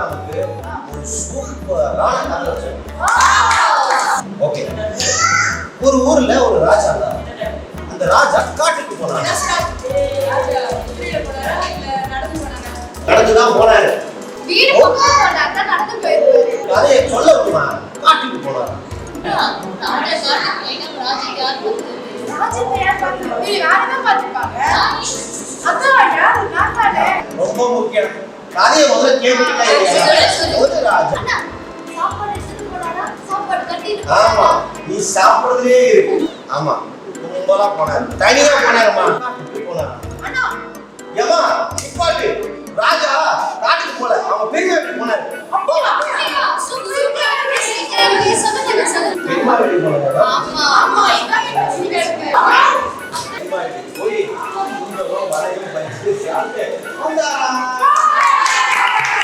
நமக்கு ஒரு சூப்பரான கதை சொல்லு. ஓகே. ஒரு ஊர்ல ஒரு ராஜா இருந்தார். அந்த ராஜா காட்டுக்கு போனார். நடந்துதான் போனாரு. வீடு பக்கம் போனாங்க, நடந்து போயிருக்காரு. கதையை சொல்ல முடியுமா? காட்டுக்கு போனார். ரொம்ப முக்கியம். கதையை முதல்ல கேட்டுக்கிட்டே ஒரு ராஜா. ஆமா, நீ சாப்பிடுறதே இருக்கு. ஆமா, கும்பலா போனாரு. தனியா போனாருமா. காட்டுக்கு போனாரு. ஏமா நிப்பாட்டு. ராஜா காட்டுக்கு போல.